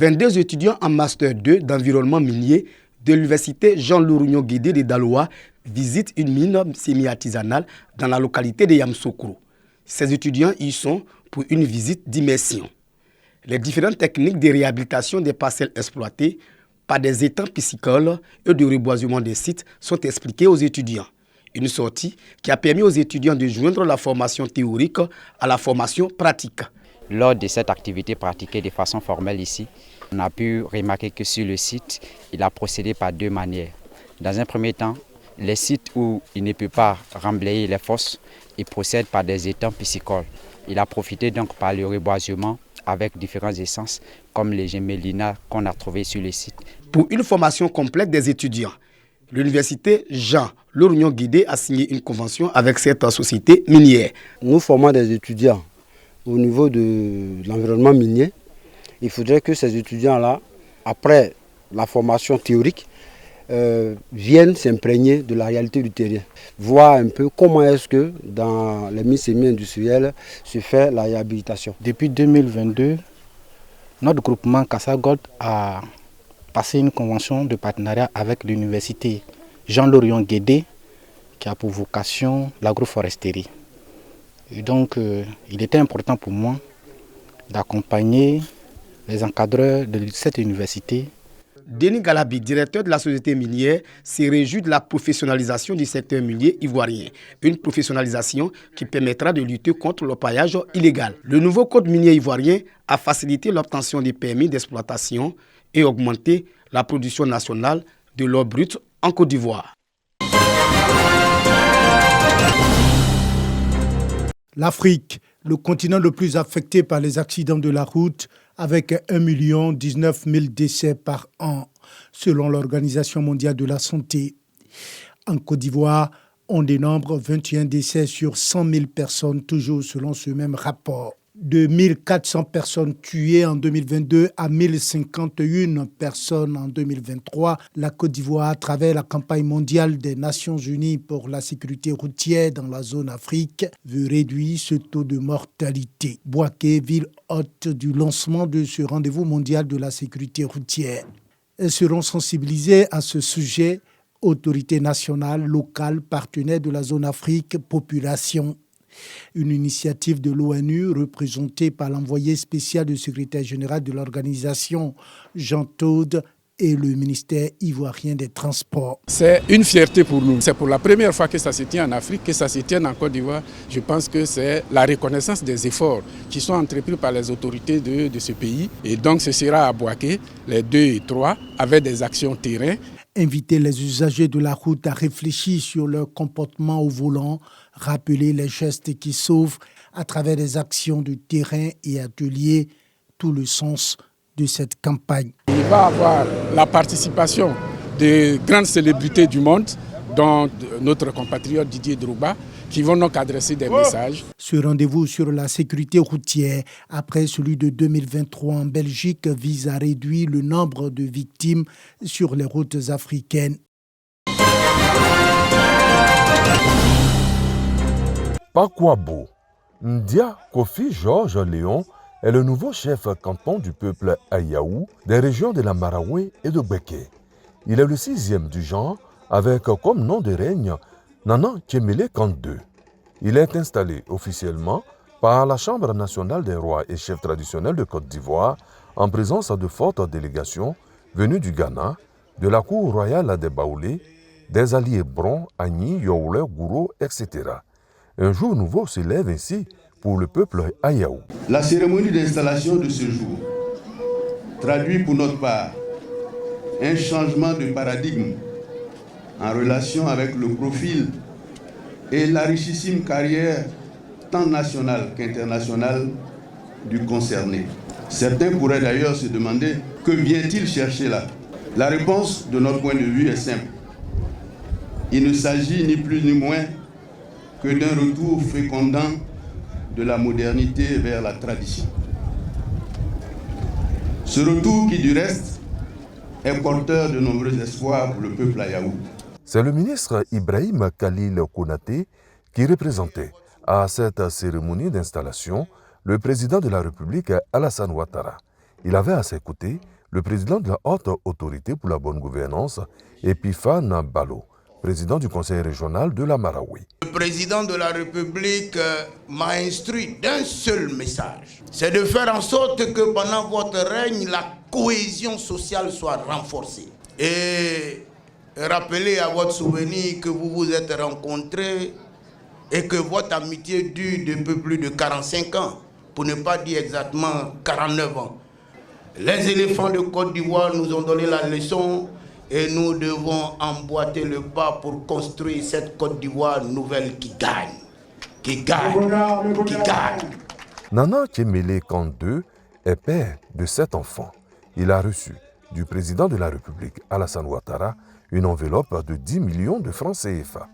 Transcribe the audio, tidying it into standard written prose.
22 étudiants en Master 2 d'environnement minier de l'université Jean Lourignon-Guédé de Daloa visitent une mine semi-artisanale dans la localité de Yamoussoukro. Ces étudiants y sont pour une visite d'immersion. Les différentes techniques de réhabilitation des parcelles exploitées par des étangs piscicoles et de reboisement des sites sont expliquées aux étudiants. Une sortie qui a permis aux étudiants de joindre la formation théorique à la formation pratique. Lors de cette activité pratiquée de façon formelle ici, on a pu remarquer que sur le site, il a procédé par deux manières. Dans un premier temps, les sites où il ne peut pas remblayer les fosses, il procède par des étangs piscicoles. Il a profité donc par le reboisement avec différentes essences comme les gémélinas qu'on a trouvés sur le site. Pour une formation complète des étudiants, l'université Jean Lourignon-Guédé a signé une convention avec cette société minière. Nous formons des étudiants au niveau de l'environnement minier. Il faudrait que ces étudiants-là, après la formation théorique, viennent s'imprégner de la réalité du terrain. Voir un peu comment est-ce que dans les mines semi-industrielles se fait la réhabilitation. Depuis 2022, notre groupement Casa Gold a passé une convention de partenariat avec l'université Jean Lourignon-Guédé qui a pour vocation l'agroforesterie. Et donc, il était important pour moi d'accompagner les encadreurs de cette université. Denis Galabi, directeur de la société minière, s'est réjoui de la professionnalisation du secteur minier ivoirien. Une professionnalisation qui permettra de lutter contre le paillage illégal. Le nouveau code minier ivoirien a facilité l'obtention des permis d'exploitation et augmenté la production nationale de l'or brut en Côte d'Ivoire. L'Afrique, le continent le plus affecté par les accidents de la route, avec 1,19 million de décès par an, selon l'Organisation mondiale de la santé. En Côte d'Ivoire, on dénombre 21 décès sur 100 000 personnes, toujours selon ce même rapport. De 1400 personnes tuées en 2022 à 1051 personnes en 2023, la Côte d'Ivoire, à travers la campagne mondiale des Nations Unies pour la sécurité routière dans la zone Afrique, veut réduire ce taux de mortalité. Bouaké, ville hôte du lancement de ce rendez-vous mondial de la sécurité routière. Elles seront sensibilisées à ce sujet, autorités nationales, locales, partenaires de la zone Afrique, population. Une initiative de l'ONU représentée par l'envoyé spécial du secrétaire général de l'organisation, Jean Taude, et le ministère ivoirien des Transports. C'est une fierté pour nous. C'est pour la première fois que ça se tient en Afrique, que ça se tient en Côte d'Ivoire. Je pense que c'est la reconnaissance des efforts qui sont entrepris par les autorités de ce pays. Et donc ce sera à Bouaké, les 2 et 3, avec des actions terrain. Inviter les usagers de la route à réfléchir sur leur comportement au volant, rappeler les gestes qui sauvent à travers des actions de terrain et ateliers, tout le sens de cette campagne. Il va y avoir la participation de grandes célébrités du monde, dont notre compatriote Didier Drogba, qui vont donc adresser des messages. Ce rendez-vous sur la sécurité routière, après celui de 2023 en Belgique, vise à réduire le nombre de victimes sur les routes africaines. Pakwabo, Ndia Kofi Georges Léon est le nouveau chef canton du peuple Ayaou des régions de la Maraoué et de Béké. Il est le 6e du genre avec comme nom de règne Nana Tchemele Kandeu. Il est installé officiellement par la Chambre nationale des rois et chefs traditionnels de Côte d'Ivoire en présence de fortes délégations venues du Ghana, de la cour royale des Baoulés, des alliés Bron, Agni, Youlé, Gouro, etc. Un jour nouveau s'élève ainsi pour le peuple Ayaou. La cérémonie d'installation de ce jour traduit pour notre part un changement de paradigme en relation avec le profil et la richissime carrière tant nationale qu'internationale du concerné. Certains pourraient d'ailleurs se demander que vient-il chercher là. La réponse de notre point de vue est simple. Il ne s'agit ni plus ni moins que d'un retour fécondant de la modernité vers la tradition. Ce retour qui du reste est porteur de nombreux espoirs pour le peuple ayaou. C'est le ministre Ibrahim Khalil Konaté qui représentait à cette cérémonie d'installation le président de la République Alassane Ouattara. Il avait à ses côtés le président de la Haute Autorité pour la bonne gouvernance, Epiphane Balo, président du conseil régional de la Marawi. Le président de la République m'a instruit d'un seul message, c'est de faire en sorte que pendant votre règne, la cohésion sociale soit renforcée. Et rappelez à votre souvenir que vous vous êtes rencontrés et que votre amitié dure depuis plus de 45 ans, pour ne pas dire exactement 49 ans. Les éléphants de Côte d'Ivoire nous ont donné la leçon et nous devons emboîter le pas pour construire cette Côte d'Ivoire nouvelle qui gagne. Qui gagne. Qui gagne. Nana Tchémélé Kandé est père de 7 enfants. Il a reçu du président de la République, Alassane Ouattara, une enveloppe de 10 millions de francs CFA.